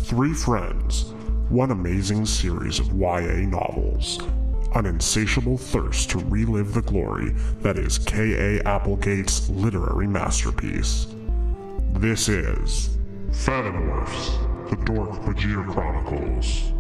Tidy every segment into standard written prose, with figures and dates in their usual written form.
Three friends, one amazing series of YA novels, an insatiable thirst to relive the glory that is K.A. Applegate's literary masterpiece. This is Animorphs, the Dork-Bajir Chronicles.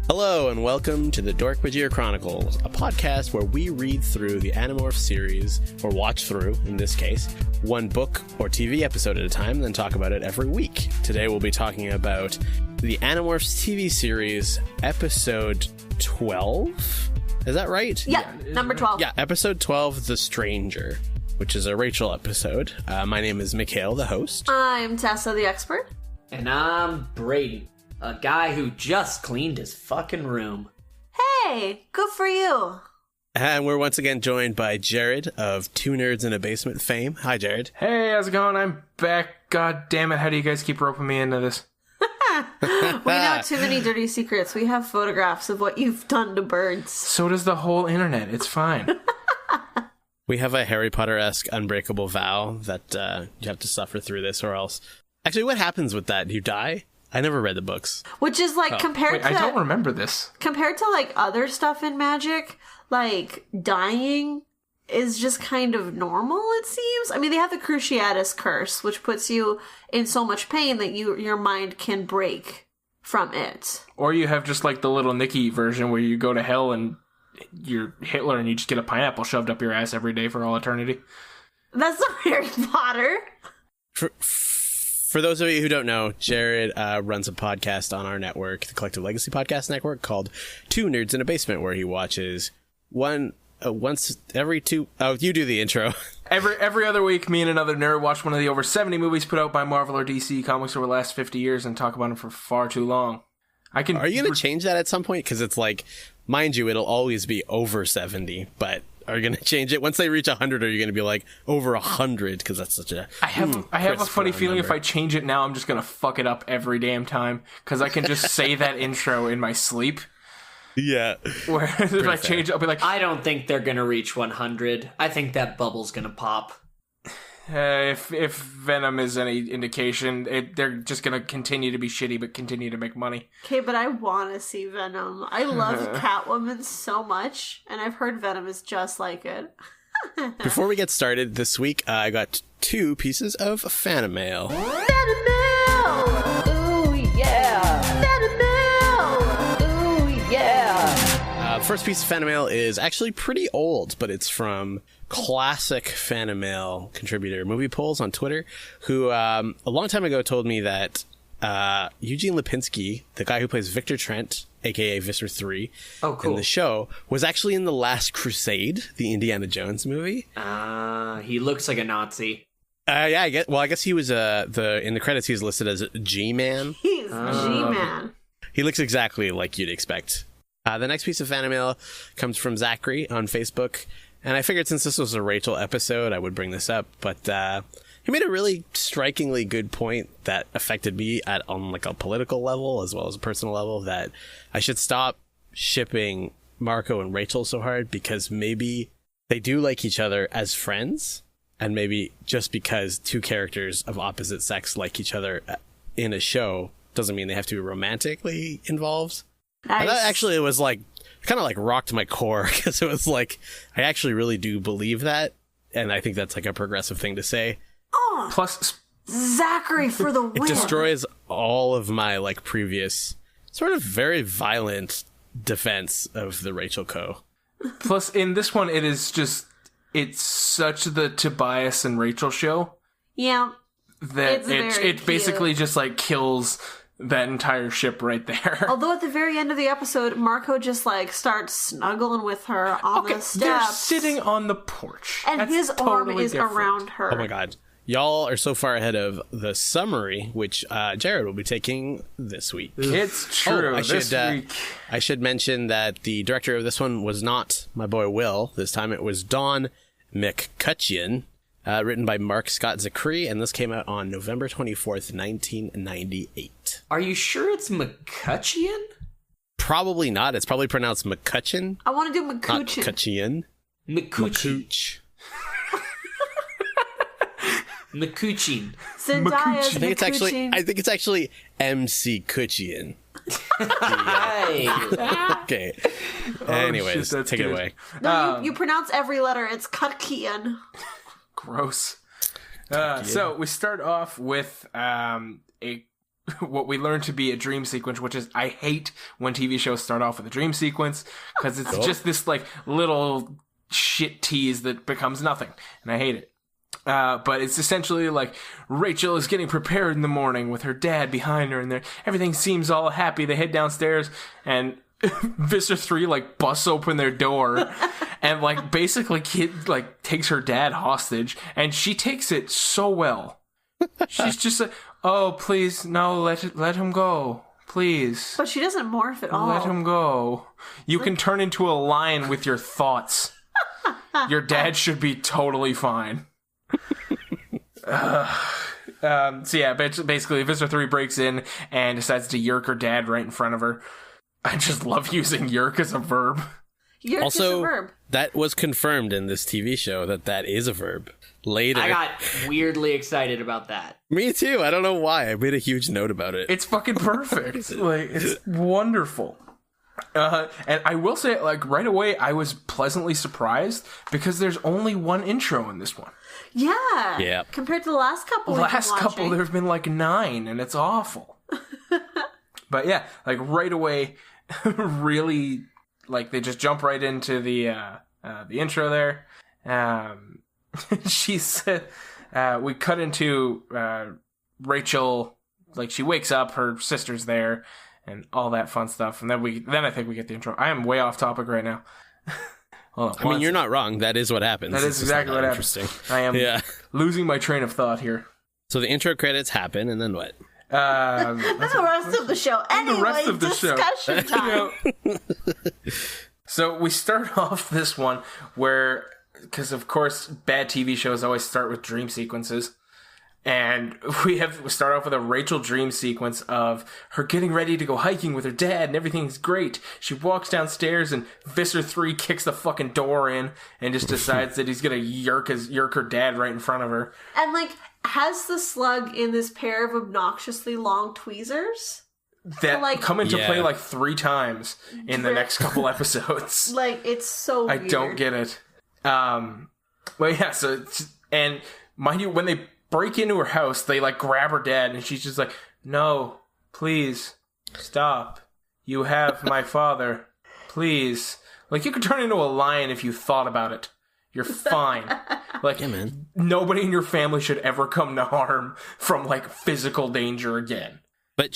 Hello and welcome to the Dork-Bajir Chronicles, a podcast where we read through the Animorphs series, or watch through, in this case, one book or TV episode at a time, then talk about it every week. Today we'll be talking about the Animorphs TV Series, episode 12? Is that right? Yeah, number 12. Yeah, episode 12, The Stranger, which is a Rachel episode. My name is Mikhail, the host. I'm Tessa, the expert. And I'm Brady, a guy who just cleaned his fucking room. Hey, good for you. And we're once again joined by Jared of Two Nerds in a Basement fame. Hi, Jared. Hey, how's it going? I'm back. God damn it, how do you guys keep roping me into this? We know too many dirty secrets. We have photographs of what you've done to birds. So does the whole internet. It's fine. We have a Harry Potter-esque unbreakable vow that you have to suffer through this or else. Actually, what happens with that? You die? I never read the books. Which is like compared to... I don't remember this. Compared to like other stuff in magic, like dying is just kind of normal, it seems. I mean, they have the Cruciatus curse, which puts you in so much pain that your mind can break from it. Or you have just like the little Nicky version where you go to hell and you're Hitler and you just get a pineapple shoved up your ass every day for all eternity. That's not Harry Potter. For those of you who don't know, Jared runs a podcast on our network, the Collective Legacy Podcast Network, called Two Nerds in a Basement, where he watches once every two... Oh, you do the intro. Every other week, me and another nerd watch one of the over 70 movies put out by Marvel or DC Comics over the last 50 years and talk about them for far too long. Are you going to change that at some point? Because it's like, mind you, it'll always be over 70, but... Are you going to change it? Once they reach 100, are you going to be like over 100? Because that's such a... I have a funny feeling if I change it now, I'm just going to fuck it up every damn time. Because I can just say that intro in my sleep. Yeah. Whereas if I change it, I'll be like... I don't think they're gonna reach 100. I think that bubble's gonna pop. If Venom is any indication, they're just gonna continue to be shitty, but continue to make money. Okay, but I want to see Venom. I love Catwoman so much, and I've heard Venom is just like it. Before we get started, this week I got two pieces of fan mail. Venom mail! Ooh, yeah! Venom mail! Ooh, yeah! First piece of fan mail is actually pretty old, but it's from classic fan mail contributor Movie Polls on Twitter, who a long time ago told me that Eugene Lipinski, the guy who plays Victor Trent, aka Visser 3, in the show, was actually in The Last Crusade, the Indiana Jones movie. He looks like a Nazi. Yeah, I guess he was in the credits he's listed as G-Man. He's G-Man. He looks exactly like you'd expect. The next piece of fan mail comes from Zachary on Facebook, and I figured since this was a Rachel episode, I would bring this up, but he made a really strikingly good point that affected me on like a political level as well as a personal level, that I should stop shipping Marco and Rachel so hard because maybe they do like each other as friends, and maybe just because two characters of opposite sex like each other in a show doesn't mean they have to be romantically involved. Nice. And that actually was like kind of like rocked my core because it was like I actually really do believe that, and I think that's like a progressive thing to say. Oh, Plus, Zachary for the win. It destroys all of my like previous sort of very violent defense of the Rachel Co. Plus, in this one, it's such the Tobias and Rachel show. Yeah. That it basically just like kills that entire ship right there. Although at the very end of the episode, Marco just like starts snuggling with her on the steps. They're sitting on the porch. And That's his totally arm is different. around her. Oh my god. Y'all are so far ahead of the summary, which Jared will be taking this week. It's true. I should mention that the director of this one was not my boy Will. This time it was Don McCutcheon, written by Mark Scott Zachary, and this came out on November 24th, 1998. Are you sure it's McCutcheon? Probably not. It's probably pronounced McCutcheon. I want to do McCutcheon. Not Cutcheon. McCooch. McCuchin. Zendaya's I think it's actually MC Kuchian. Okay. Anyways, shit, take it away. No, you pronounce every letter. It's Kutkian. Gross. So we start off with what we learn to be a dream sequence, which is I hate when TV shows start off with a dream sequence because it's just this like little shit tease that becomes nothing, and I hate it. But it's essentially like Rachel is getting prepared in the morning with her dad behind her, and everything seems all happy. They head downstairs, and Visser 3 like busts open their door, and like basically takes her dad hostage, and she takes it so well. She's just like, "Oh, please, no, let him go, please." But she doesn't morph at all. Let him go. You can turn into a lion with your thoughts. Your dad should be totally fine. So yeah, basically Visser 3 breaks in and decides to yerk her dad right in front of her. I just love using yerk as a verb. Yerk is a verb. That was confirmed in this TV show that is a verb. Later. I got weirdly excited about that. Me too. I don't know why. I made a huge note about it. It's fucking perfect. Like, it's wonderful. And I will say, like, right away, I was pleasantly surprised because there's only one intro in this one. Yeah. Yeah. Compared to the last couple There's been like 9, and it's awful. But yeah, like right away, really, like they just jump right into the intro there. She said, we cut into Rachel, like she wakes up, her sister's there, and all that fun stuff. And then I think we get the intro. I am way off topic right now. I mean, you're not wrong. That is what happens. That is exactly what happens. I am losing my train of thought here. So the intro credits happen, and then what? That's the rest of the show. Anyway, discussion time. So we start off this one where, because of course, bad TV shows always start with dream sequences. And we start off with a Rachel dream sequence of her getting ready to go hiking with her dad, and everything's great. She walks downstairs, and Visser 3 kicks the fucking door in and just decides that he's gonna yerk her dad right in front of her. And like has the slug in this pair of obnoxiously long tweezers that come into play like 3 times in the next couple episodes. Like it's so weird. I don't get it. Well, yeah. So and mind you, when they break into her house, they like grab her dad, and she's just like, "No, please, stop. You have my father. Please." Like, you could turn into a lion if you thought about it. You're fine. Like, yeah, man. Nobody in your family should ever come to harm from like physical danger again. But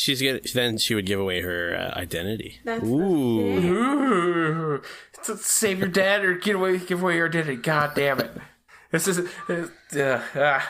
then she would give away her identity. That's Ooh. Save your dad or give away your identity. God damn it. This is It's bad.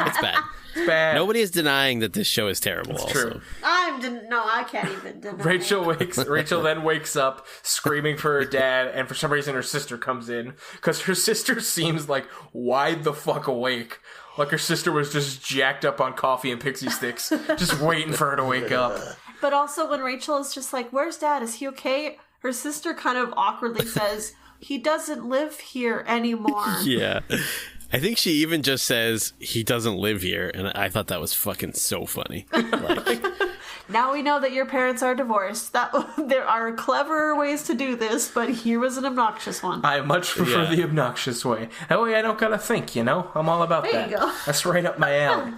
It's bad. Nobody is denying that this show is terrible. It's also true. I can't even deny. Rachel then wakes up screaming for her dad, and for some reason her sister comes in because her sister seems like wide the fuck awake. Like her sister was just jacked up on coffee and pixie sticks, just waiting for her to wake up. But also when Rachel is just like, "Where's Dad? Is he okay?" Her sister kind of awkwardly says, "He doesn't live here anymore." Yeah. I think she even just says he doesn't live here, and I thought that was fucking so funny. Like, now we know that your parents are divorced. There are cleverer ways to do this, but here was an obnoxious one. I much prefer the obnoxious way. That way I don't gotta think, I'm all about that. There you go. That's right up my alley.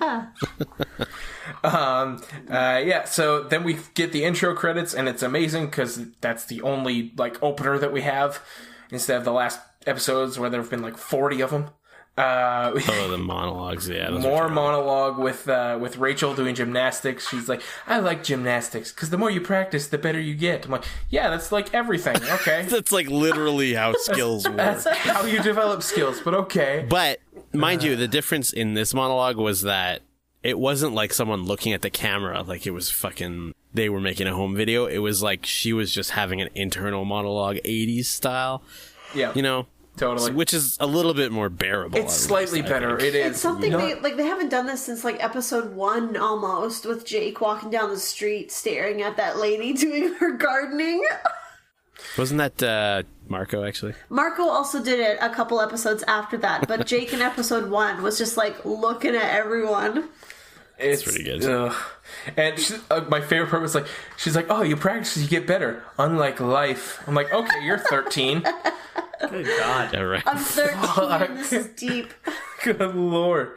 So then we get the intro credits, and it's amazing because that's the only like opener that we have instead of the last episodes where there have been like 40 of them. the monologues, yeah. More monologue with Rachel doing gymnastics. She's like, "I like gymnastics because the more you practice, the better you get." I'm like, "Yeah, that's like everything." Okay, that's like literally how skills work. That's how you develop skills. But okay. But mind you, the difference in this monologue was that it wasn't like someone looking at the camera, like it was fucking. They were making a home video. It was like she was just having an internal monologue, 80s style. Yeah, totally. Which is a little bit more bearable. It's slightly better. It is. It's something they haven't done this since like episode 1 almost, with Jake walking down the street staring at that lady doing her gardening. Wasn't that Marco, actually. Marco also did it a couple episodes after that, but Jake in episode 1 was just like looking at everyone. It's pretty good. And my favorite part was like, she's like, oh, you practice, you get better. Unlike life. I'm like, okay, you're 13. Good God. Yeah, right. I'm 13, this is deep. Good Lord.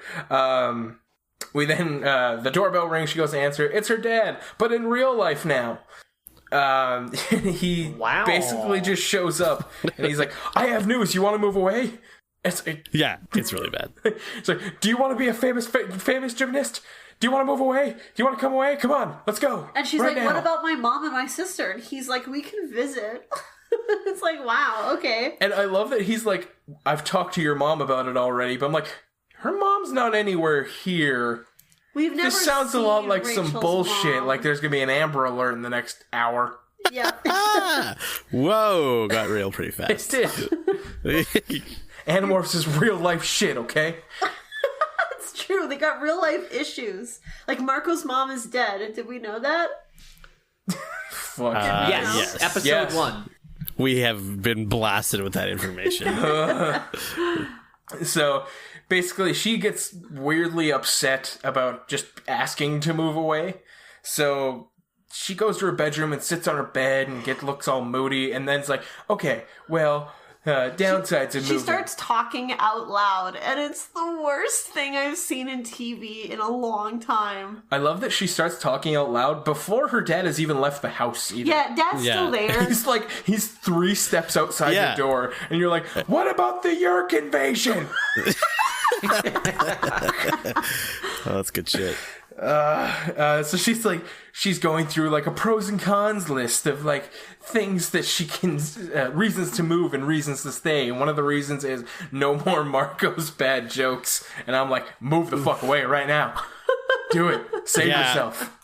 We then, the doorbell rings, she goes to answer. It's her dad, but in real life now. He basically just shows up, and he's like, I have news, you want to move away? It's really bad. It's like, do you want to be a famous gymnast? Do you want to move away? Do you want to come away? Come on, let's go. And she's right like, now. what about my mom and my sister? And he's like, we can visit. It's like, wow, okay. And I love that he's like, I've talked to your mom about it already, but I'm like, her mom's not anywhere here. We've never This sounds a lot like Rachel's some bullshit, mom. like there's gonna be an Amber Alert in the next hour. Yeah. Whoa, got real pretty fast. It did. Animorphs is real life shit, okay? It's true, they got real life issues. Like, Marco's mom is dead. Did we know that? Fuck. Yes. Episode 1. We have been blasted with that information. So basically, she gets weirdly upset about just asking to move away. So she goes to her bedroom and sits on her bed and looks all moody. And then it's like, okay, well, downsides of moving. She starts talking out loud, and it's the worst thing I've seen in TV in a long time. I love that she starts talking out loud before her dad has even left the house either. Yeah, Dad's still there. He's 3 steps outside the door, and you're like, what about the Yerk invasion? Oh, that's good shit. So she's going through like a pros and cons list of like things that she can, reasons to move and reasons to stay. And one of the reasons is no more Marco's bad jokes. And I'm like, move the fuck away right now. Do it. Save yourself.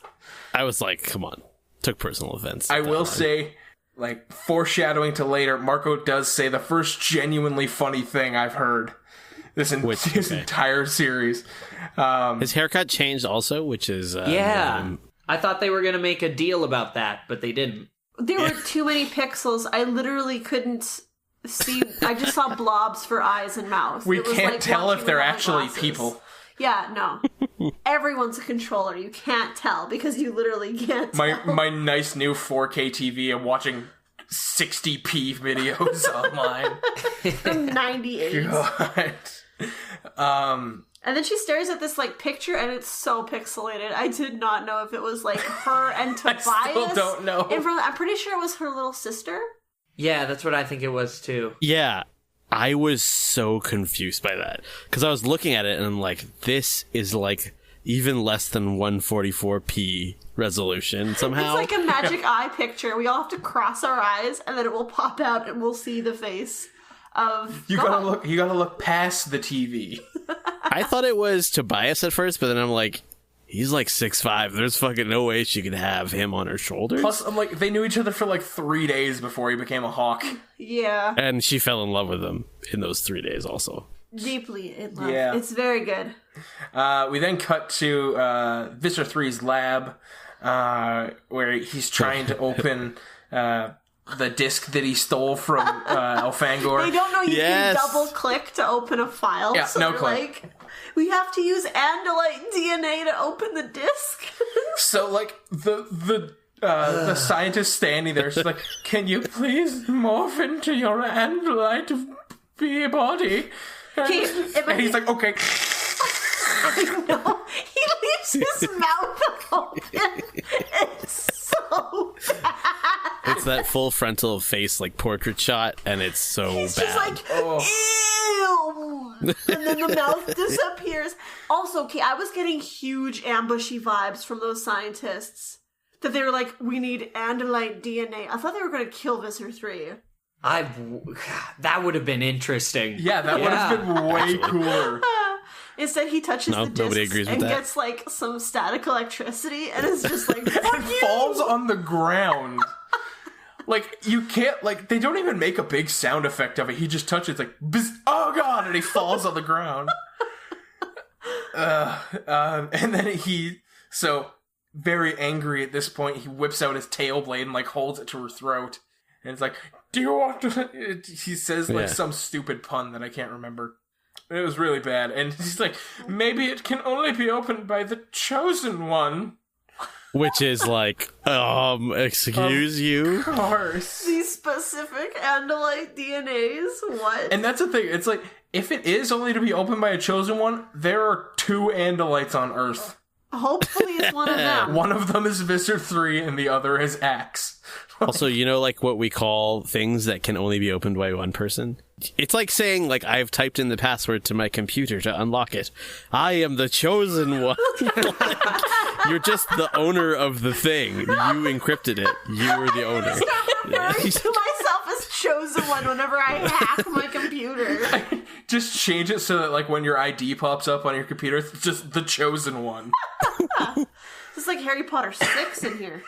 I was like, come on. Took personal offense. I will say, like, foreshadowing to later, Marco does say the first genuinely funny thing I've heard this entire series. His haircut changed also, which is... I thought they were going to make a deal about that, but they didn't. There were too many pixels. I literally couldn't see. I just saw blobs for eyes and mouth. We It was can't like tell watching if they're with my actually glasses. people. Yeah, no. Everyone's a controller. You can't tell because you literally can't tell. My nice new 4K TV, I'm watching 60p videos online. From 98. God. And then she stares at this like picture, and it's so pixelated. I did not know if it was like her and Tobias. I still don't know. I'm pretty sure it was her little sister. Yeah, that's what I think it was too. Yeah, I was so confused by that because I was looking at it and I'm like, this is like even less than 144p resolution somehow. It's like a magic eye picture. We all have to cross our eyes, and then it will pop out, and we'll see the face of. You God. gotta look past the TV. I thought it was Tobias at first, but then I'm like, he's like 6'5". There's fucking no way she could have him on her shoulders. Plus, I'm like, they knew each other for like 3 days before he became a hawk. Yeah. And she fell in love with him in those 3 days also. Deeply in love. Yeah. It's very good. We then cut to Visser 3's lab, where he's trying to open the disc that he stole from Elfangor. They don't know you can double click to open a file. Yeah, so no they're click. like, we have to use Andalite DNA to open the disc. So, like, the scientist standing there is like, can you please morph into your Andalite body? And he's like, okay. I know. He leaves his mouth open. It's so bad. It's that full frontal face like portrait shot, and it's so He's bad. just like, ew. And then the mouth disappears. Also, okay, I was getting huge ambushy vibes from those scientists. That they were like, we need Andalite DNA. I thought they were going to kill Visser 3. That would have been interesting. Yeah, that would have been way cooler. Instead, he touches the discs and gets like some static electricity, and it's just like, fuck you! Falls on the ground. Like, you can't, like, they don't even make a big sound effect of it. He just touches, like, bzz, oh god, and he falls on the ground. And then very angry at this point, he whips out his tail blade and, like, holds it to her throat. And it's like, do you want to... He says, like, some stupid pun that I can't remember. It was really bad. And he's like, maybe it can only be opened by the chosen one. Which is like, excuse you? Of course. These specific Andalite DNAs? What? And that's the thing. It's like, if it is only to be opened by a chosen one, there are 2 Andalites on Earth. Hopefully it's one of them. One of them is Visser 3 and the other is Axe. Also, you know, like what we call things that can only be opened by one person? It's like saying, like, I've typed in the password to my computer to unlock it. I am the chosen one. Like, you're just the owner of the thing. You encrypted it. You were the owner. Referring to myself as chosen one whenever I hack my computer. Just change it so that, like, when your ID pops up on your computer, it's just the chosen one. It's like Harry Potter 6 in here.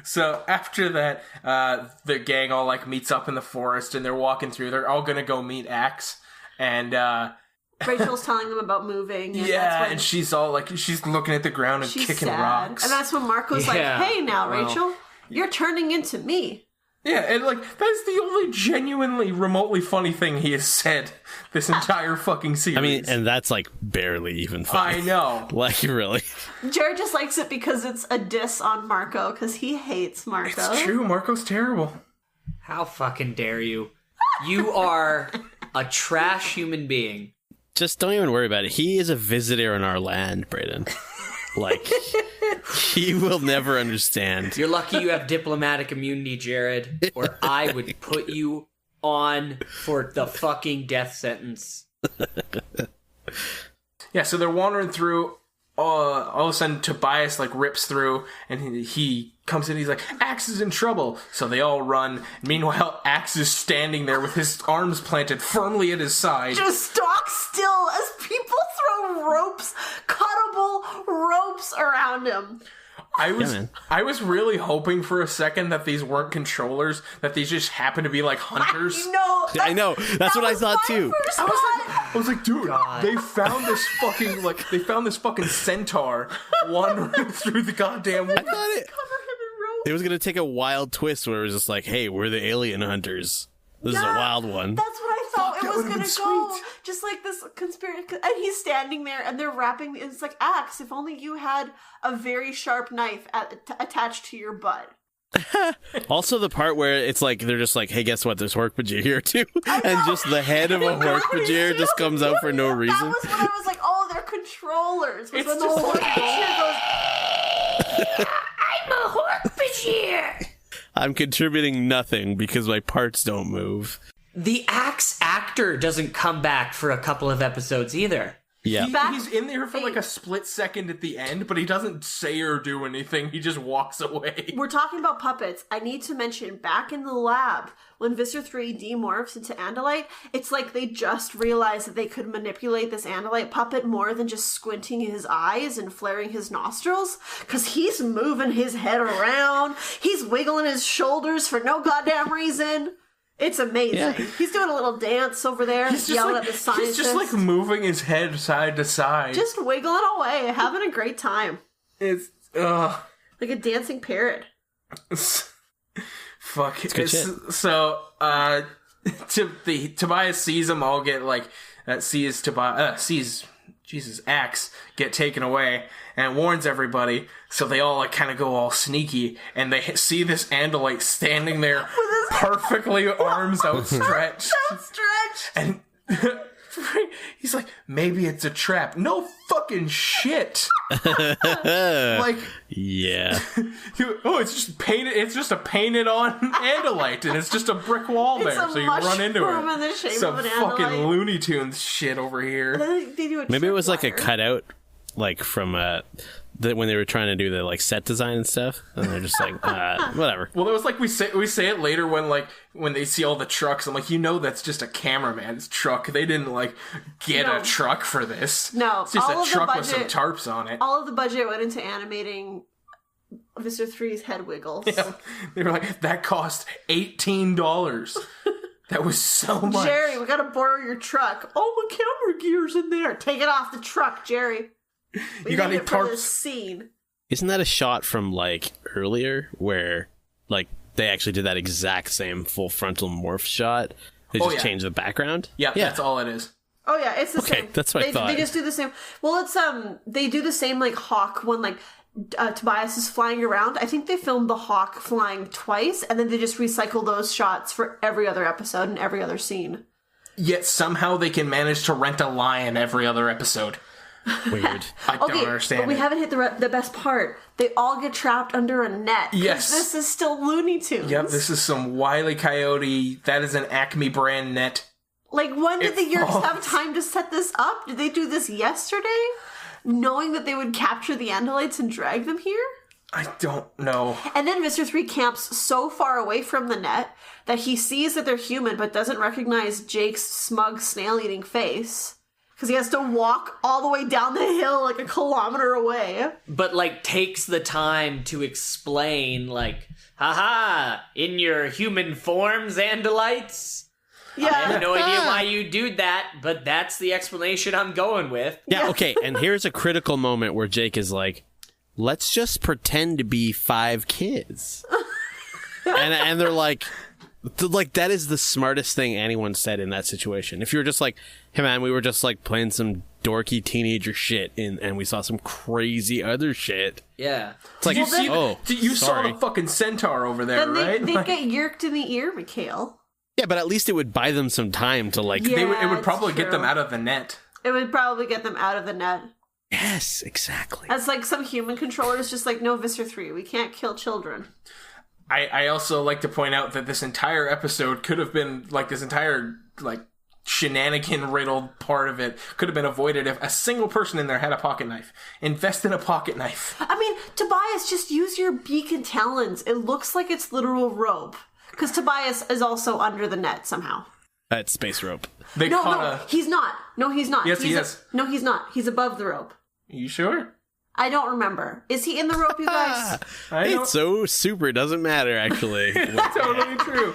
So after that, the gang all, like, meets up in the forest, and they're walking through. They're all gonna go meet Axe, and Rachel's telling them about moving. And yeah, and she's all, like, she's looking at the ground and kicking sad. rocks. And that's when Marco's like, hey now, Rachel, you're turning into me. Yeah, and, like, that's the only genuinely remotely funny thing he has said this entire fucking series. I mean, and that's, like, barely even funny. I know. Like, really. Jared just likes it because it's a diss on Marco, because he hates Marco. It's true, Marco's terrible. How fucking dare you? You are a trash human being. Just don't even worry about it. He is a visitor in our land, Brayden. Like, he will never understand. You're lucky you have diplomatic immunity, Jared, or I would put you on for the fucking death sentence. Yeah, so they're wandering through. All of a sudden, Tobias, like, rips through, and he comes in, he's like, Axe is in trouble. So they all run. Meanwhile, Axe is standing there with his arms planted firmly at his side. Just stock still as people throw ropes, cuttable ropes around him. I was really hoping for a second that these weren't controllers, that these just happen to be, like, hunters. I know. That's what I thought too. I was like, dude, they found this fucking centaur wandering through the goddamn woods. I thought it was gonna take a wild twist where it was just like, hey, we're the alien hunters. This is a wild one. That's what I thought it was gonna go. Sweet. Just like this conspiracy, and he's standing there, and they're wrapping. It's like, Axe, if only you had a very sharp knife attached to your butt. Also, the part where it's like they're just like, hey, guess what? There's Dork-Bajir here too, and just the head of a Dork-Bajir just comes out for no reason. That was when I was like, oh, they're controllers. It's when the Dork-Bajir goes, I'm a Dork-Bajir. I'm contributing nothing because my parts don't move. The Axe actor doesn't come back for a couple of episodes either. Yeah. He's in there for like a split second at the end, but he doesn't say or do anything. He just walks away. We're talking about puppets. I need to mention, back in the lab, when Visser 3 demorphs into Andalite, it's like they just realized that they could manipulate this Andalite puppet more than just squinting his eyes and flaring his nostrils. Because he's moving his head around. He's wiggling his shoulders for no goddamn reason. It's amazing. Yeah. He's doing a little dance over there, yelling at the scientists. He's just like moving his head side to side. Just wiggling away, having a great time. It's, like a dancing parrot. Fuck. It's good shit. So, Tobias sees them all get, like, sees Axe get taken away and warns everybody, so they all, like, kind of go all sneaky, and they see this Andalite standing there perfectly arms outstretched. And he's like, maybe it's a trap. No fucking shit. Like, yeah. It's just painted. It's just a painted on Andalite, and it's just a brick wall there, so you run into it. In the shape Some of an fucking Andalite. Looney Tunes shit over here. They do a Maybe it was like a tripwire. cutout, like from when they were trying to do the like set design and stuff, and they're just like, whatever. Well, it was like we say it later when they see all the trucks. I'm like, that's just a cameraman's truck. They didn't like get a truck for this. No, it's just all a of truck the with some budget- tarps on it. All of the budget went into animating Visser 3's head wiggles. Yeah. They were like, that cost $18. That was so much. Jerry, we gotta borrow your truck. Oh, my camera gear's in there. Take it off the truck, Jerry. You got any for tarps? this scene. Isn't that a shot from like earlier where like they actually did that exact same full frontal morph shot. They just changed the background. Yeah, that's all it is. Oh yeah, it's the same. Okay, that's what I thought. They just do the same. Well, it's they do the same like Hawk when like Tobias is flying around. I think they filmed the Hawk flying twice, and then they just recycle those shots for every other episode and every other scene. Yet somehow they can manage to rent a lion every other episode. Weird. I don't understand. But we haven't hit the best part. They all get trapped under a net. Yes. This is still Looney Tunes. Yep, this is some Wile E. Coyote. That is an Acme brand net. Like, when did the Yeerks have time to set this up? Did they do this yesterday? Knowing that they would capture the Andalites and drag them here? I don't know. And then Mr. 3 camps so far away from the net that he sees that they're human but doesn't recognize Jake's smug snail-eating face. Because he has to walk all the way down the hill like a kilometer away. But, like, takes the time to explain, like, haha, in your human forms, Andalites? Yeah. I have no idea why you do that, but that's the explanation I'm going with. Yeah, okay, and here's a critical moment where Jake is like, let's just pretend to be 5 kids. and they're like, that is the smartest thing anyone said in that situation. If you were just like, hey man, we were just like playing some dorky teenager shit and we saw some crazy other shit. Yeah. It's like, you saw sorry. the fucking centaur over there, Then right? they get yerked in the ear, Mikhail. Yeah, but at least it would buy them some time to like... Yeah, it would probably it's get them true. out of the net. It would probably get them out of the net. Yes, exactly. As like some human controllers just like, no, Visser 3, we can't kill children. I also like to point out that this entire episode could have been, like, this entire, like, shenanigan-riddled part of it could have been avoided if a single person in there had a pocket knife. Invest in a pocket knife. I mean, Tobias, just use your beak and talons. It looks like it's literal rope. Because Tobias is also under the net somehow. That's space rope. He's not. No, he's not. Yes, he is. No, he's not. He's above the rope. You sure? I don't remember. Is he in the rope, you guys? It's so super. It doesn't matter, actually. It's totally true.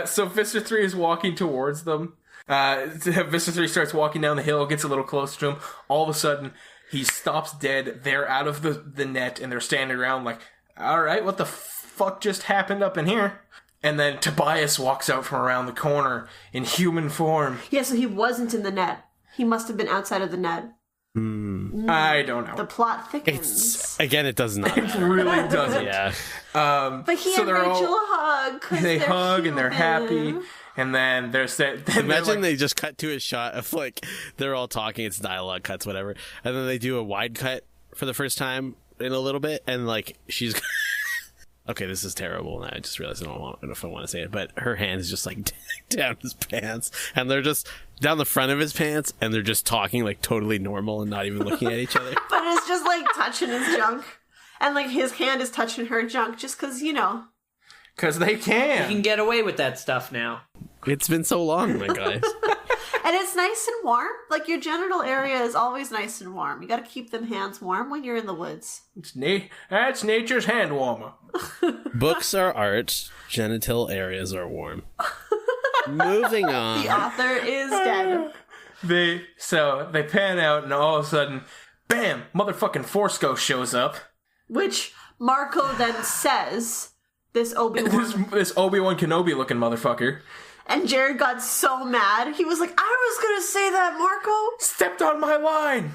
So Visser 3 is walking towards them. Visser 3 starts walking down the hill, gets a little closer to him. All of a sudden, he stops dead. They're out of the net, and they're standing around like, all right, what the fuck just happened up in here? And then Tobias walks out from around the corner in human form. Yeah, so he wasn't in the net. He must have been outside of the net. I don't know. The plot thickens. It does not. It really doesn't. Yeah. But he and Rachel hug. They hug and they're happy. And then there's that. Imagine they just cut to a shot of like they're all talking. It's dialogue cuts, whatever, and then they do a wide cut for the first time in a little bit, and like she's. Okay, this is terrible, and I just realized I don't know if I want to say it, but her hand is just like down his pants, and they're just down the front of his pants, and they're just talking like totally normal and not even looking at each other. But it's just like touching his junk, and like his hand is touching her junk, just because because they can. You can get away with that stuff now. It's been so long, my guys. And it's nice and warm. Like, your genital area is always nice and warm. You gotta keep them hands warm when you're in the woods. That's nature's hand warmer. Books are art. Genital areas are warm. Moving on. The author is dead. They pan out, and all of a sudden, bam! Motherfucking Forsco shows up. Which Marco then says, this Obi-Wan. This Obi-Wan Kenobi looking motherfucker. And Jared got so mad. He was like, I was gonna say that, Marco. Stepped on my line.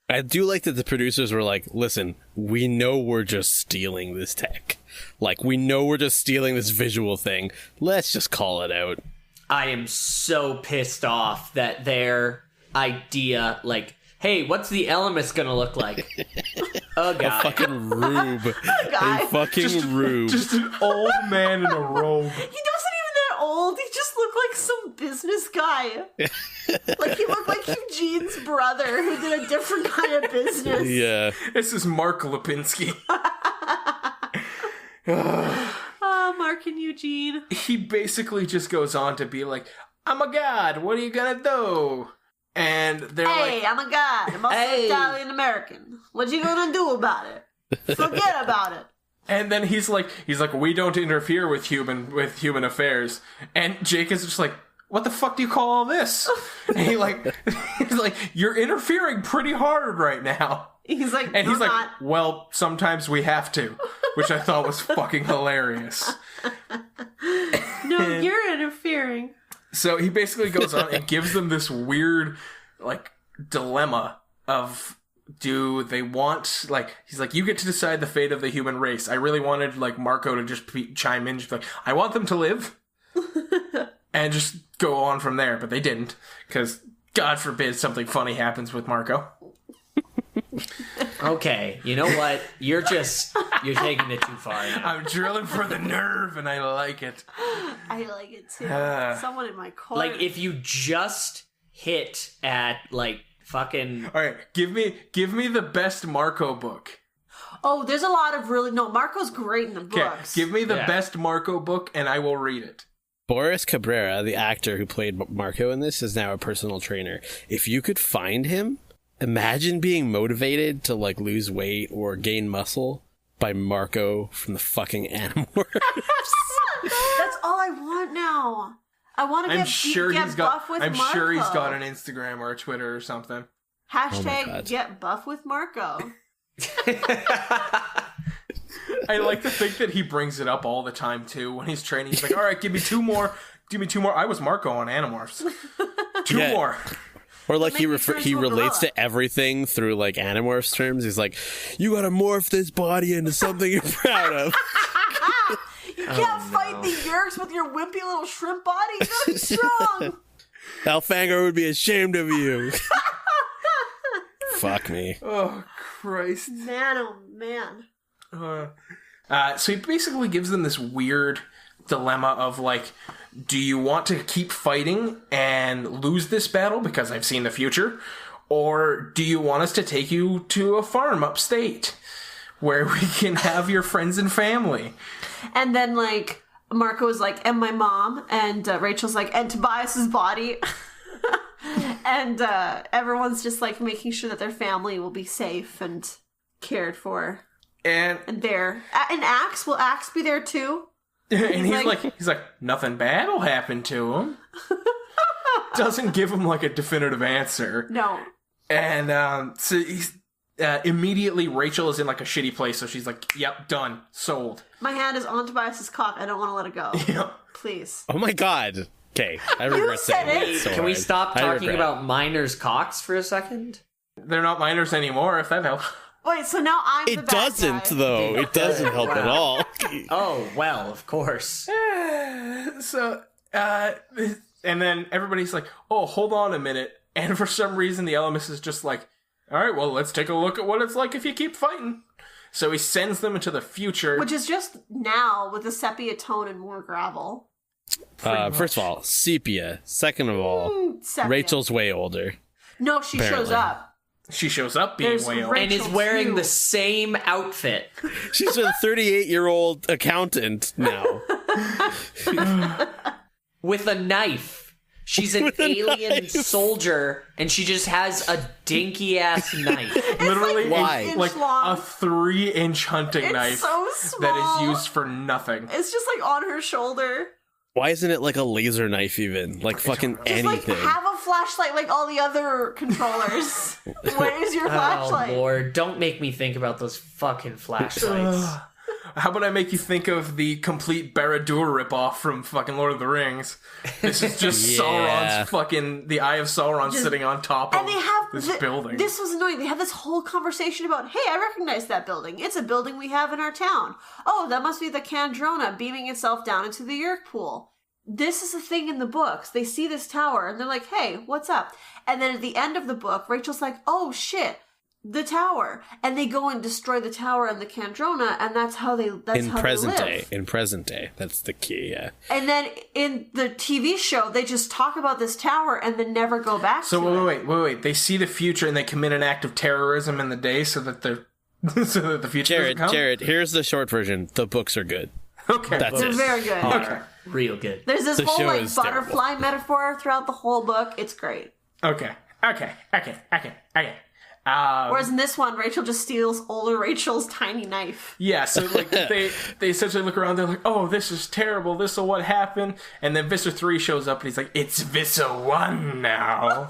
I do like that the producers were like, listen, we know we're just stealing this tech. Like, we know we're just stealing this visual thing. Let's just call it out. I am so pissed off that their idea, like, hey, what's the Elemis gonna look like? A guy. A fucking rube. guy. A fucking rube. Just an old man in a robe. He wasn't even that old. He just looked like some business guy. Like, he looked like Eugene's brother who did a different kind of business. Yeah. This is Mark Lipinski. Mark and Eugene. He basically just goes on to be like, I'm a god, what are you gonna do? And they're Hey, I'm a god. I'm also Italian American. What you gonna do about it? Forget about it. And then he's like, we don't interfere with human affairs. And Jake is just like, what the fuck do you call all this? And he's like, you're interfering pretty hard right now. He's like, and he's like, not. well, sometimes we have to, which I thought was fucking hilarious. No, you're interfering. So he basically goes on and gives them this weird, like, dilemma of, do they want, like, he's like, you get to decide the fate of the human race. I really wanted, like, Marco to just chime in, just like, I want them to live, and just go on from there, but they didn't, because God forbid something funny happens with Marco. Okay, you know what? You're taking it too far now. I'm drilling for the nerve, and I like it. I like it too. Someone in my corner. Like, if you just hit at, like, fucking... All right, give me the best Marco book. Oh, there's a lot of really... No, Marco's great in the books. Give me the best Marco book, and I will read it. Boris Cabrera, the actor who played Marco in this, is now a personal trainer. If you could find him... Imagine being motivated to, like, lose weight or gain muscle by Marco from the fucking Animorphs. That's all I want now. I want to get buff with Marco. I'm sure he's got an Instagram or a Twitter or something. Hashtag get buff with Marco. I like to think that he brings it up all the time, too. When he's training, he's like, all right, give me two more. I was Marco on Animorphs. Two more. Or like he relates to everything through like Animorphs terms. He's like, you gotta morph this body into something you're proud of. You can't fight the Yerks with your wimpy little shrimp body. You gotta be strong. Alfangor would be ashamed of you. Fuck me. Oh, Christ. Man, oh man. So he basically gives them this weird dilemma of like, do you want to keep fighting and lose this battle because I've seen the future? Or do you want us to take you to a farm upstate where we can have your friends and family? And then, like, Marco is like, and my mom, and Rachel's like, and Tobias's body. And everyone's just, like, making sure that their family will be safe and cared for. And there. And Axe, will Axe be there too? And he's like, nothing bad will happen to him. Doesn't give him, like, a definitive answer. No. And so he's... immediately, Rachel is in, like, a shitty place, so she's like, yep, done. Sold. My hand is on Tobias's cock. I don't want to let it go. Yep. Please. Oh my god. Okay, I regret saying it. So can we stop talking about minors' cocks for a second? They're not minors anymore, if that helps. Wait, so now I'm the bad guy. It doesn't, though. It doesn't help at all. Oh, well, of course. So, and then everybody's like, oh, hold on a minute. And for some reason, the Elemis is just like, all right, well, let's take a look at what it's like if you keep fighting. So he sends them into the future. Which is just now with a sepia tone and more gravel. First of all, sepia. Second of all, Rachel's way older. No, she shows up. She shows up being way older. And is wearing the same outfit. She's a 38-year-old accountant now. With a knife. She's an alien soldier, and she just has a dinky-ass knife. Literally, like a 3-inch hunting knife so small. That is used for nothing. It's just like on her shoulder. Why isn't it like a laser knife even? Like fucking anything. Just like have a flashlight like all the other controllers. Where's your flashlight? Oh Lord, don't make me think about those fucking flashlights. How about I make you think of the complete Barad-dûr ripoff from fucking Lord of the Rings? This is just Sauron's fucking... The Eye of Sauron sitting on top of this building. This was annoying. They have this whole conversation about, hey, I recognize that building. It's a building we have in our town. Oh, that must be the Kandrona beaming itself down into the Yerk pool. This is a thing in the books. They see this tower, and they're like, hey, what's up? And then at the end of the book, Rachel's like, oh, shit. The tower, and they go and destroy the tower and the Kandrona, and that's how they live. In present day, that's the key. Yeah. And then in the TV show, they just talk about this tower and then never go back. So wait. They see the future and they commit an act of terrorism in the day so that the future doesn't come? Jared, here's the short version. The books are good. Okay, they're very good. Okay, real good. There's this whole like butterfly metaphor throughout the whole book. It's great. Okay. Whereas in this one, Rachel just steals older Rachel's tiny knife. Yeah, so like they essentially look around, they're like, oh, this is terrible, this is what happened, and then Visser 3 shows up and he's like, it's Visser 1 now.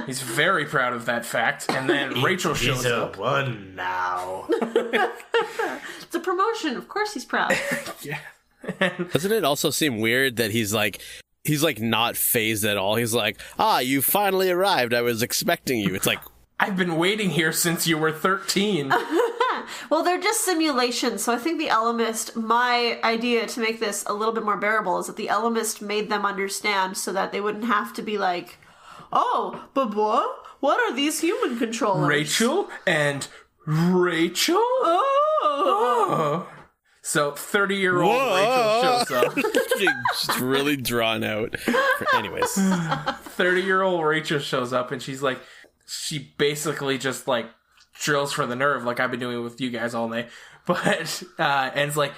He's very proud of that fact. And then Rachel shows up. He's a one now. It's a promotion. Of course he's proud. Yeah. Doesn't it also seem weird that he's like not phased at all? He's like, you finally arrived. I was expecting you. It's like, I've been waiting here since you were 13. Well, they're just simulations, so I think the Ellimist, my idea to make this a little bit more bearable is that the Ellimist made them understand so that they wouldn't have to be like, oh, but what are these human controllers? Rachel and Rachel? Oh. So 30-year-old Rachel shows up. Just really drawn out. Anyways. 30-year-old Rachel shows up and she's like, she basically just like drills for the nerve like I've been doing with you guys all day. But, and it's like,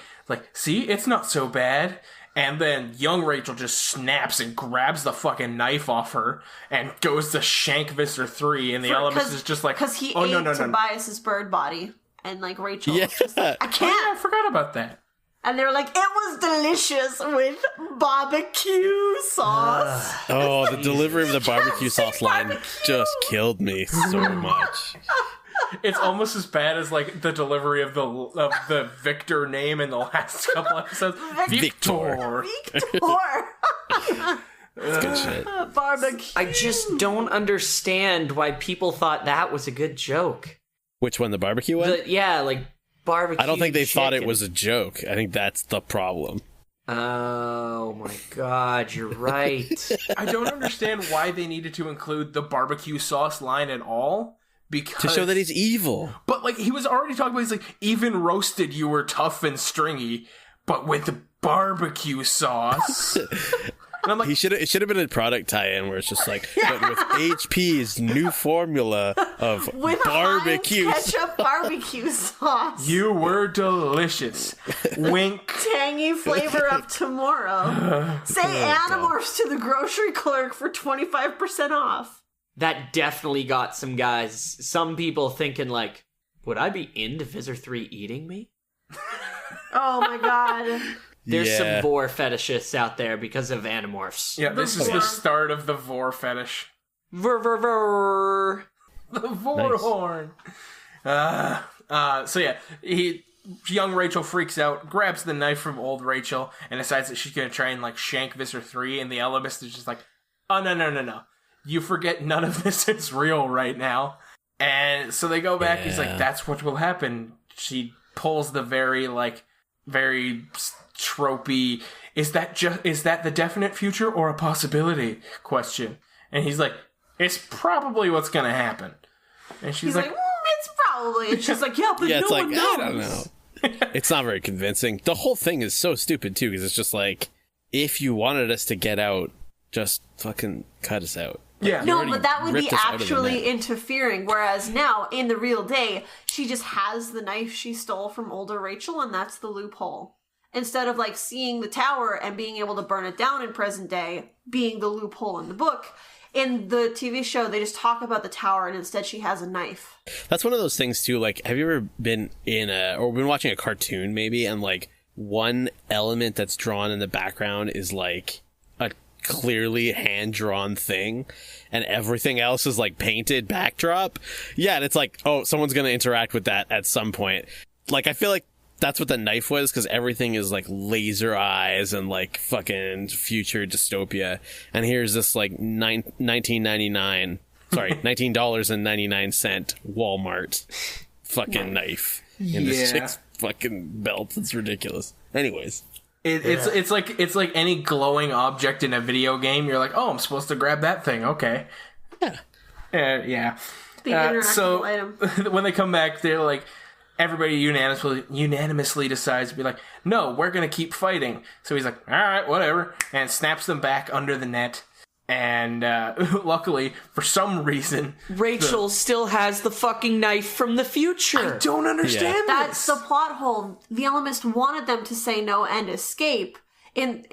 see, it's not so bad. And then young Rachel just snaps and grabs the fucking knife off her and goes to shank Visser 3. And the Ellimist is just like, because he ate Tobias's bird body. And like Rachel was just like, I can't. Oh, yeah, I forgot about that. And they were like, it was delicious with barbecue sauce. The delivery of the barbecue sauce line just killed me so much. It's almost as bad as like the delivery of the Victor name in the last couple episodes. Victor. That's good shit. Barbecue. I just don't understand why people thought that was a good joke. Which one, the barbecue one? Barbecue. I don't think they thought it chicken. was a joke. I think that's the problem. Oh my god, you're right. I don't understand why they needed to include the barbecue sauce line at all. Because, to show that he's evil. But like he was already talking about, he's like, even roasted you were tough and stringy, but with the barbecue sauce. And I'm like, it should have been a product tie-in where it's just like, but with HP's new formula of with barbecue ketchup barbecue sauce. You were delicious. Wink. Tangy flavor of tomorrow. Say Animorphs to the grocery clerk for 25% off. That definitely got some people thinking like, would I be into Visser 3 eating me? Oh my god. There's some vor fetishists out there because of Animorphs. Yeah, this is the start of the vor fetish. Vor. The vor horn. So yeah, young Rachel freaks out, grabs the knife from old Rachel, and decides that she's gonna try and like shank Visser 3, and the Ellimist is just like, oh no. You forget none of this is real right now. And so they go back, he's like, that's what will happen. She pulls the very tropey, is that the definite future or a possibility question? And he's like, it's probably what's gonna happen. And she's like, it's probably. And she's like, yeah, but no one knows. I don't know. It's not very convincing. The whole thing is so stupid too, because it's just like, if you wanted us to get out, just fucking cut us out. Yeah. No, but that would be actually interfering. Whereas now, in the real day, she just has the knife she stole from older Rachel, and that's the loophole. Instead of like seeing the tower and being able to burn it down in present day, being the loophole in the book, in the TV show, they just talk about the tower, and instead she has a knife. That's one of those things too. Like, have you ever been been watching a cartoon maybe, and like one element that's drawn in the background is like a clearly hand-drawn thing, and everything else is like painted backdrop? Yeah, and it's like, oh, someone's gonna interact with that at some point. Like, I feel like that's what the knife was, because everything is like laser eyes and like fucking future dystopia. And here's this like $19.99 Walmart fucking knife in this chick's fucking belt. It's ridiculous. Anyways, it's like any glowing object in a video game. You're like, oh, I'm supposed to grab that thing. Okay. Yeah. The interactable item. When they come back, they're like, everybody unanimously decides to be like, no, we're going to keep fighting. So he's like, all right, whatever, and snaps them back under the net. And luckily, for some reason, Rachel still has the fucking knife from the future. I don't understand this. That's the plot hole. The Ellimist wanted them to say no and escape. In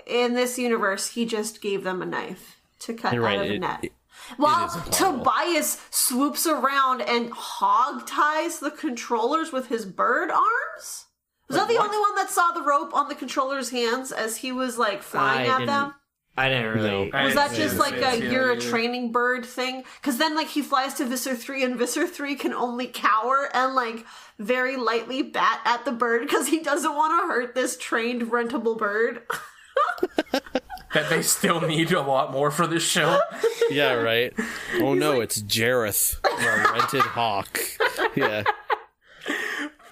this universe, he just gave them a knife to cut out of the net. While Tobias swoops around and hog ties the controllers with his bird arms? Was that the only one that saw the rope on the controller's hands as he was like flying at them? I didn't really. Was that just like you're a training bird thing? Because then like he flies to Visser 3 and Visser 3 can only cower and like very lightly bat at the bird because he doesn't want to hurt this trained rentable bird. That they still need a lot more for this show. Yeah, right. Oh no, it's Jareth, our rented hawk. Yeah.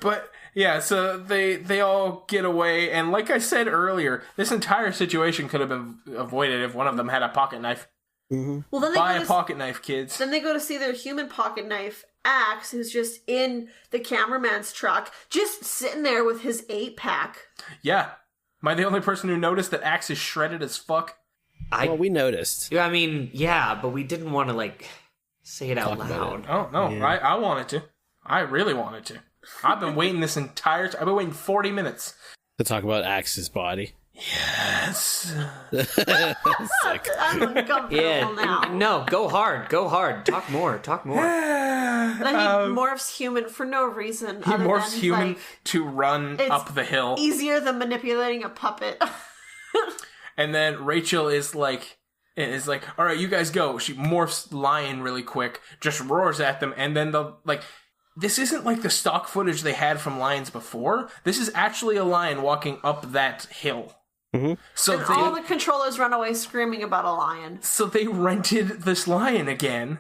But yeah, so they all get away, and like I said earlier, this entire situation could have been avoided if one of them had a pocket knife. Mm-hmm. Well, then buy a pocket knife, kids. Then they go to see their human pocket knife, Axe, who's just in the cameraman's truck, just sitting there with his 8-pack. Yeah. Am I the only person who noticed that Axe is shredded as fuck? Well, we noticed. I mean, yeah, but we didn't want to, like, say it out loud. Oh, no, yeah. I wanted to. I really wanted to. I've been waiting this entire time. I've been waiting 40 minutes. To talk about Axe's body. Yes. Sick. I'm uncomfortable now. No, go hard. Talk more. Then he morphs human for no reason. He morphs human like, to run up the hill. Easier than manipulating a puppet. And then Rachel is like, all right, you guys go. She morphs lion really quick, just roars at them, and then this isn't like the stock footage they had from lions before. This is actually a lion walking up that hill. Mm-hmm. So all the controllers run away screaming about a lion. So they rented this lion again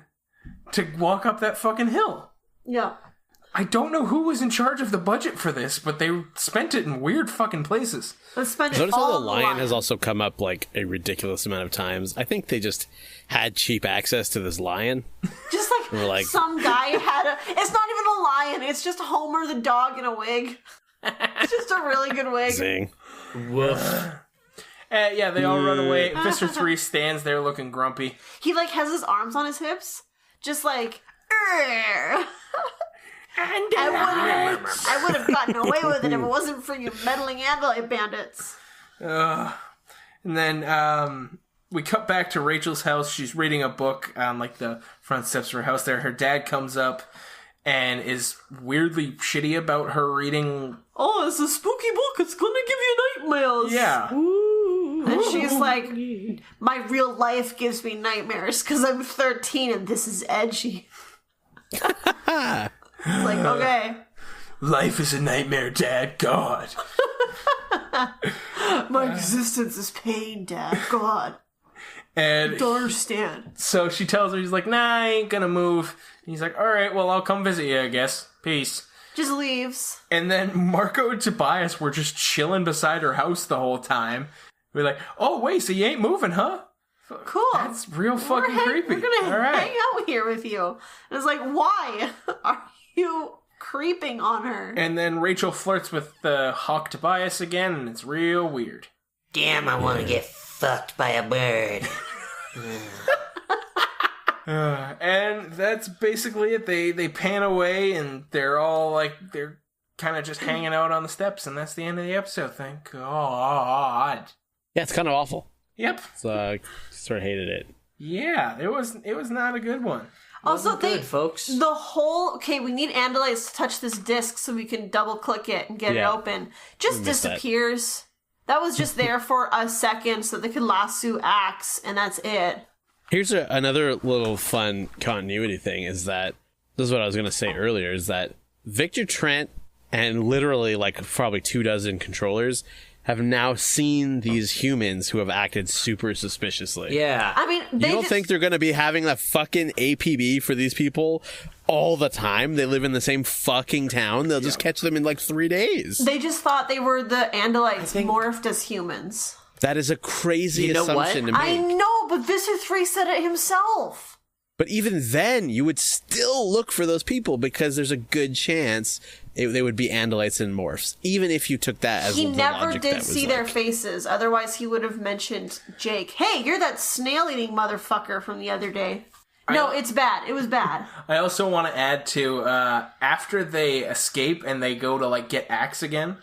to walk up that fucking hill. Yeah. I don't know who was in charge of the budget for this, but they spent it in weird fucking places. Notice how the lion has also come up like a ridiculous amount of times. I think they just had cheap access to this lion. Just like some guy had it's not even a lion, it's just Homer the dog in a wig. It's just a really good wig. Zing. Woof. Yeah, they all run away. Visser 3 stands there looking grumpy. He has his arms on his hips, just like I would have gotten away with it if it wasn't for you meddling Andalite bandits. And then we cut back to Rachel's house. She's reading a book on like the front steps of her house there. Her dad comes up and is weirdly shitty about her reading. Oh, it's a spooky book. It's gonna give you nightmares. Yeah. Ooh. And she's like, my real life gives me nightmares because I'm 13 and this is edgy. It's like, okay. Life is a nightmare, Dad. God. My existence is pain, Dad. God. And I don't understand. So she tells her, he's like, nah, I ain't gonna move. And he's like, alright, well, I'll come visit you, I guess. Peace. Just leaves. And then Marco and Tobias were just chilling beside her house the whole time. We're like, oh, wait, so you ain't moving, huh? Cool. That's real fucking creepy. We're gonna hang out here with you. And it's like, why are you creeping on her? And then Rachel flirts with Hawk Tobias again, and it's real weird. Damn, I want to get fucked by a bird. And that's basically it. They pan away, and they're all like, they're kind of just hanging out on the steps, and that's the end of the episode. Thank God. Yeah, it's kind of awful. Yep. So sort of hated it. Yeah, it was not a good one. Also, folks. We need Andalites to touch this disc so we can double click it and get it open. Just disappears. That was just there for a second so they could lasso Axe, and that's it. Here's another little fun continuity thing is that, this is what I was going to say earlier, is that Victor Trent and literally like probably 24 controllers have now seen these humans who have acted super suspiciously. Yeah. I mean, you don't think they're going to be having the fucking APB for these people all the time? They live in the same fucking town. They'll just catch them in like 3 days. They just thought they were the Andalites morphed as humans. That is a crazy assumption to make. I know, but Visser 3 said it himself. But even then, you would still look for those people because there's a good chance they would be Andalites and morphs, even if you took that as the logic. He never did see their faces. Otherwise, he would have mentioned Jake. Hey, you're that snail-eating motherfucker from the other day. No, it's bad. It was bad. I also want to add to, after they escape and they go to, like, get Axe again,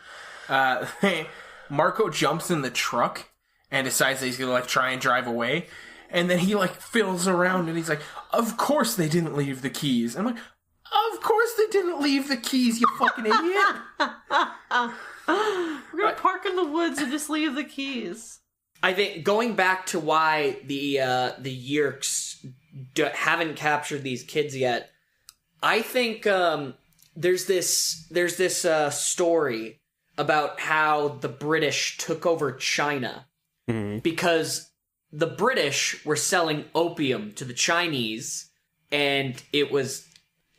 Marco jumps in the truck and decides that he's going to, like, try and drive away. And then he, like, fiddles around and he's like, of course they didn't leave the keys. I'm like, of course they didn't leave the keys, you fucking idiot. We're going to park in the woods and just leave the keys. I think going back to why the Yeerks haven't captured these kids yet, I think there's this story about how the British took over China because the British were selling opium to the Chinese, and it was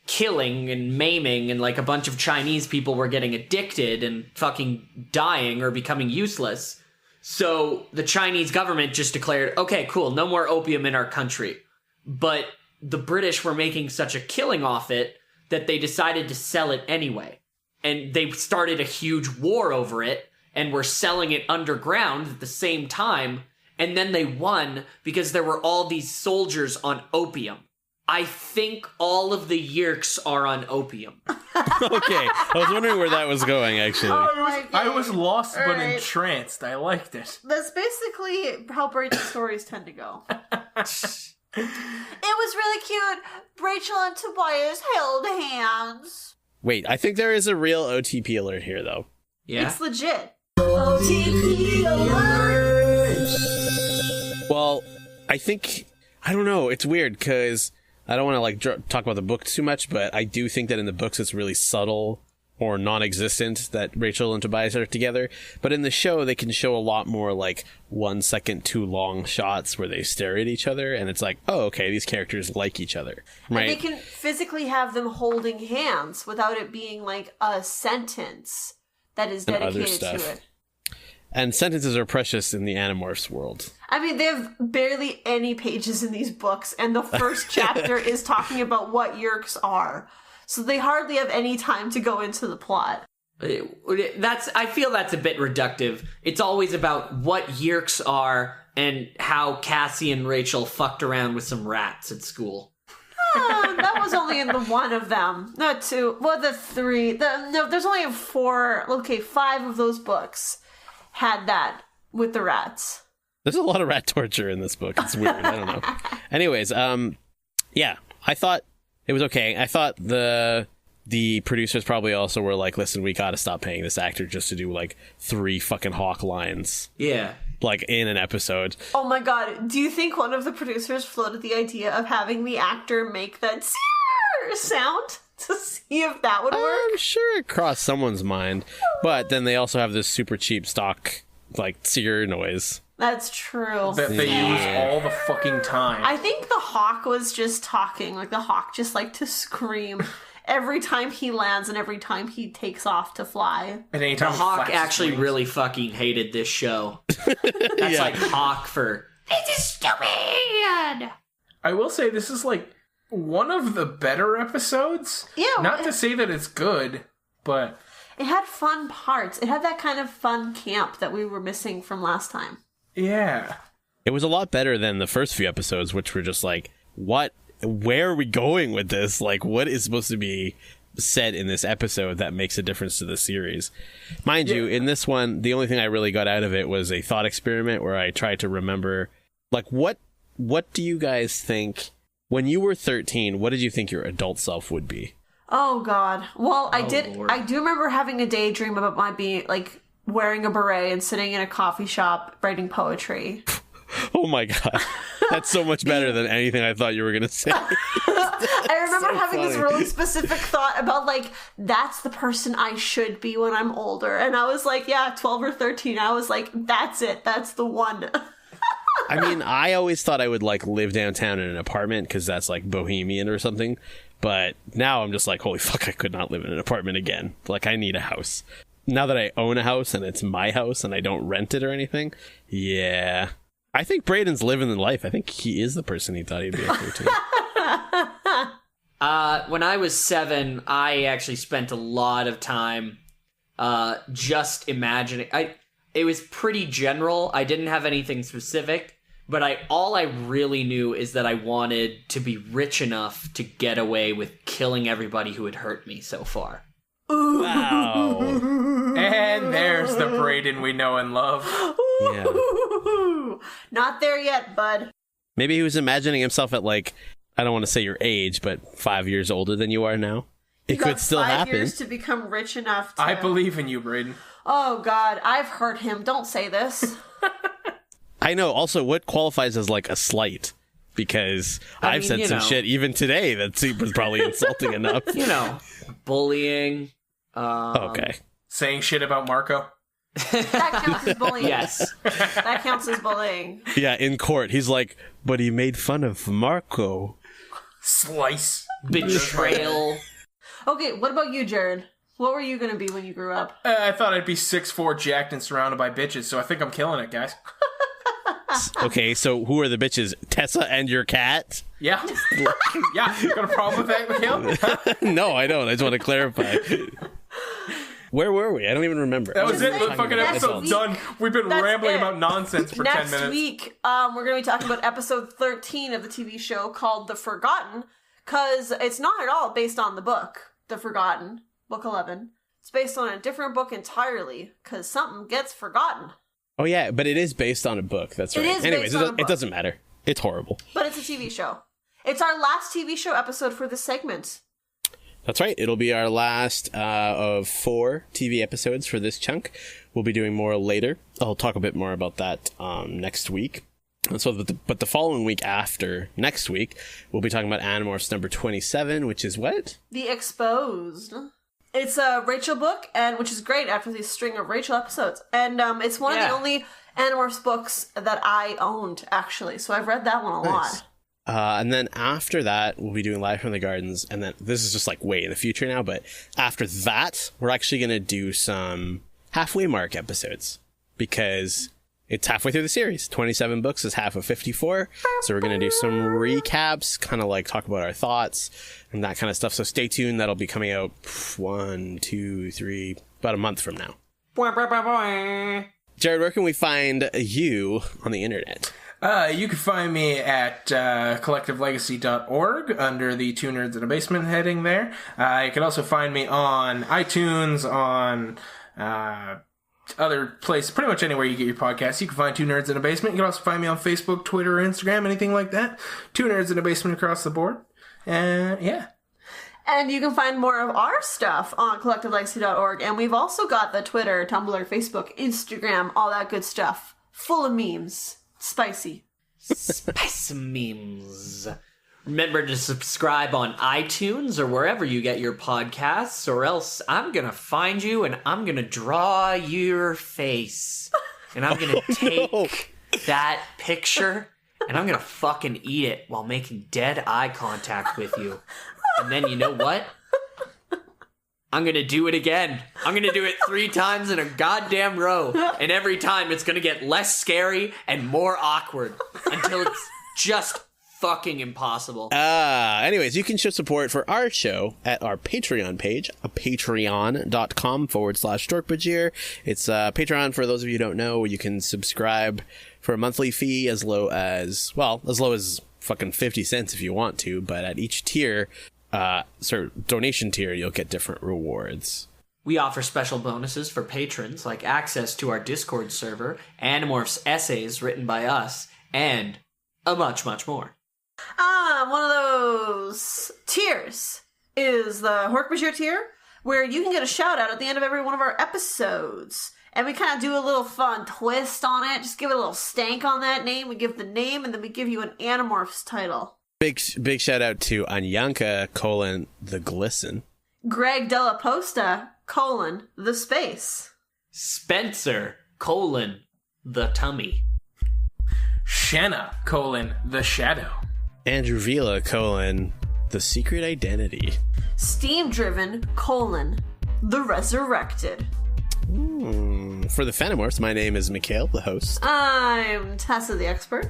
killing and maiming, and like a bunch of Chinese people were getting addicted and fucking dying or becoming useless. So the Chinese government just declared, okay, cool, no more opium in our country. But the British were making such a killing off it that they decided to sell it anyway. And they started a huge war over it and were selling it underground at the same time. And then they won because there were all these soldiers on opium. I think all of the Yeerks are on opium. Okay, I was wondering where that was going, actually. I was lost but entranced. I liked it. That's basically how Rachel stories tend to go. It was really cute. Rachel and Tobias held hands. Wait, I think there is a real OTP alert here, though. Yeah? It's legit. OTP alert! Well, I don't know, it's weird, because I don't want to talk about the book too much, but I do think that in the books it's really subtle or non-existent that Rachel and Tobias are together. But in the show, they can show a lot more 1 second too long shots where they stare at each other, and it's like, oh, okay, these characters like each other, right? And they can physically have them holding hands without it being a sentence that is dedicated to it. And sentences are precious in the Animorphs world. I mean, they have barely any pages in these books, and the first chapter is talking about what Yeerks are. So they hardly have any time to go into the plot. I feel that's a bit reductive. It's always about what Yeerks are and how Cassie and Rachel fucked around with some rats at school. That was only in the one of them. Not two. Well, the three. No, there's only 4. Okay, 5 of those books had that with the rats. There's a lot of rat torture in this book. It's weird. I don't know. Anyways, yeah, I thought it was okay. I thought the producers probably also were like, listen, we gotta stop paying this actor just to do 3 fucking hawk lines. Yeah. In an episode. Oh my god, do you think one of the producers floated the idea of having the actor make that sound to see if that would work? I'm sure it crossed someone's mind. But then they also have this super cheap stock, seer noise. That's true. That they use all the fucking time. I think the hawk was just talking. The hawk just liked to scream every time he lands and every time he takes off to fly. And anytime the hawk actually really fucking hated this show. That's hawk for, this is stupid! I will say this is one of the better episodes. Yeah. Not to say that it's good, but it had fun parts. It had that kind of fun camp that we were missing from last time. Yeah. It was a lot better than the first few episodes, which were just what? Where are we going with this? What is supposed to be said in this episode that makes a difference to the series? Mind you, in this one, the only thing I really got out of it was a thought experiment where I tried to remember, what do you guys think, when you were 13, what did you think your adult self would be? Oh, God. Well, I Lord. do remember having a daydream about my being, wearing a beret and sitting in a coffee shop writing poetry. Oh my god. That's so much better than anything I thought you were going to say. I remember so having this funny. really specific thought about, that's the person I should be when I'm older. And I was 12 or 13. I was that's it. That's the one. I mean, I always thought I would live downtown in an apartment because that's bohemian or something. But now I'm just holy fuck, I could not live in an apartment again. I need a house. Now that I own a house and it's my house and I don't rent it or anything, yeah. I think Brayden's living the life. I think he is the person he thought he'd be at 13. When I was 7, I actually spent a lot of time just imagining. It was pretty general. I didn't have anything specific, but all I really knew is that I wanted to be rich enough to get away with killing everybody who had hurt me so far. Wow. And there's the Brayden we know and love. Yeah. Not there yet, bud. Maybe he was imagining himself at I don't want to say your age, but 5 years older than you are now. It could still happen. 5 years to become rich enough to... I believe in you, Brayden. Oh, God. I've hurt him. Don't say this. I know. Also, what qualifies as like a slight? Because I've said some shit even today that was probably insulting enough. You know, bullying. Okay. Saying shit about Marco. That counts as bullying. Yes. That counts as bullying. Yeah, in court, he's like, but he made fun of Marco. Slice. Betrayal. Okay, what about you, Jared? What were you going to be when you grew up? I thought I'd be 6'4", jacked and surrounded by bitches, so I think I'm killing it, guys. Okay, so who are the bitches? Tessa and your cat? Yeah. Yeah, you got a problem with that, Mikhail? No, I don't. I just want to clarify. Where were we? I don't even remember. That was it. The fucking episode's done. We've been rambling about nonsense for 10 minutes. Next week, we're going to be talking about episode 13 of the TV show called The Forgotten, because it's not at all based on the book, The Forgotten, book 11. It's based on a different book entirely, because something gets forgotten. Oh, yeah, but it is based on a book. That's right. Anyways, it doesn't matter. It's horrible. But it's a TV show. It's our last TV show episode for this segment. That's right. It'll be our last of 4 TV episodes for this chunk. We'll be doing more later. I'll talk a bit more about that next week. But the following week after next week, we'll be talking about Animorphs number 27, which is what? The Exposed. It's a Rachel book, and which is great after this string of Rachel episodes. And it's one of the only Animorphs books that I owned, actually. So I've read that one a lot. And then after that, we'll be doing Live from the Gardens. And then this is just like way in the future now. But after that, we're actually going to do some halfway mark episodes. Because it's halfway through the series. 27 books is half of 54. So we're going to do some recaps, kind of like talk about our thoughts and that kind of stuff. So stay tuned. That'll be coming out 1, 2, 3, about a month from now. Jared, where can we find you on the internet? You can find me at collectivelegacy.org under the Two Nerds in a Basement heading there. You can also find me on iTunes, on other places, pretty much anywhere you get your podcasts. You can find Two Nerds in a Basement. You can also find me on Facebook, Twitter, Instagram, anything like that. Two Nerds in a Basement across the board. Yeah. And you can find more of our stuff on collectivelegacy.org. And we've also got the Twitter, Tumblr, Facebook, Instagram, all that good stuff. Full of memes. Spicy. Spicy memes. Remember to subscribe on iTunes or wherever you get your podcasts, or else I'm going to find you and I'm going to draw your face. And I'm going to take that picture and I'm going to fucking eat it while making dead eye contact with you. And then you know what? I'm going to do it again. I'm going to do it 3 times in a goddamn row. And every time it's going to get less scary and more awkward until it's just fucking impossible. Anyways, you can show support for our show at our Patreon page, patreon.com/Dork-Bajir. It's Patreon, for those of you who don't know, where you can subscribe for a monthly fee as low as fucking 50 cents if you want to, but at each tier, donation tier, you'll get different rewards. We offer special bonuses for patrons, like access to our Discord server, Animorphs essays written by us, and a much, much more. One of those tiers is the Dork-Bajir tier, where you can get a shout out at the end of every one of our episodes. And we kind of do a little fun twist on it, just give it a little stank on that name. We give the name, and then we give you an Animorphs title. Big shout out to Anyanka, the Glisten. Greg Della Posta, the Space. Spencer, the Tummy. Shanna, the Shadow. Andrew Vila, the Secret Identity. Steam Driven, the Resurrected. For the Fanimorphs, my name is Mikhail, the host. I'm Tessa, the expert.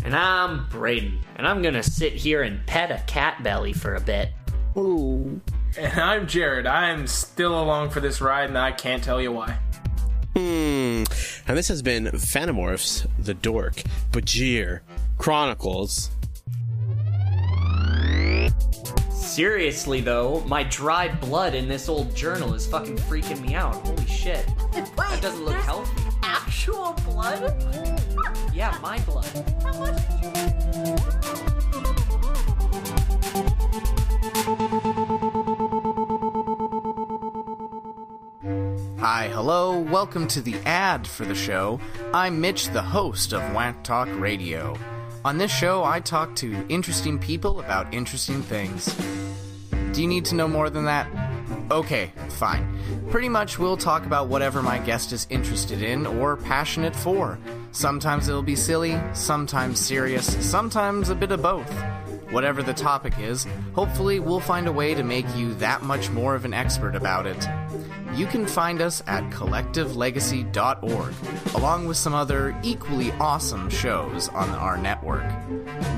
And I'm Brayden, and I'm gonna sit here and pet a cat belly for a bit. Ooh. And I'm Jared. I'm still along for this ride, and I can't tell you why. And this has been Fanimorphs, the Dork-Bajir Chronicles. Seriously, though, my dry blood in this old journal is fucking freaking me out. Holy shit. Wait, that doesn't look healthy. Actual blood? Yeah, my blood. How much did you... Hi, hello, welcome to the ad for the show. I'm Mitch, the host of Whack Talk Radio. On this show, I talk to interesting people about interesting things. Do you need to know more than that? Okay, fine. Pretty much we'll talk about whatever my guest is interested in or passionate for. Sometimes it'll be silly, sometimes serious, sometimes a bit of both. Whatever the topic is, hopefully we'll find a way to make you that much more of an expert about it. You can find us at collectivelegacy.org, along with some other equally awesome shows on our network.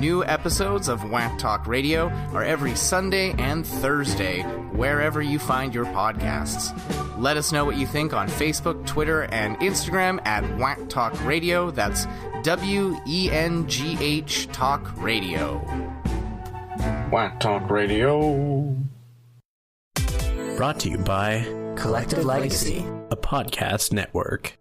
New episodes of Whack Talk Radio are every Sunday and Thursday, wherever you find your podcasts. Let us know what you think on Facebook, Twitter, and Instagram at Whack Talk Radio. That's WENGH Talk Radio. Whack Talk Radio. Brought to you by Collective Legacy, a podcast network.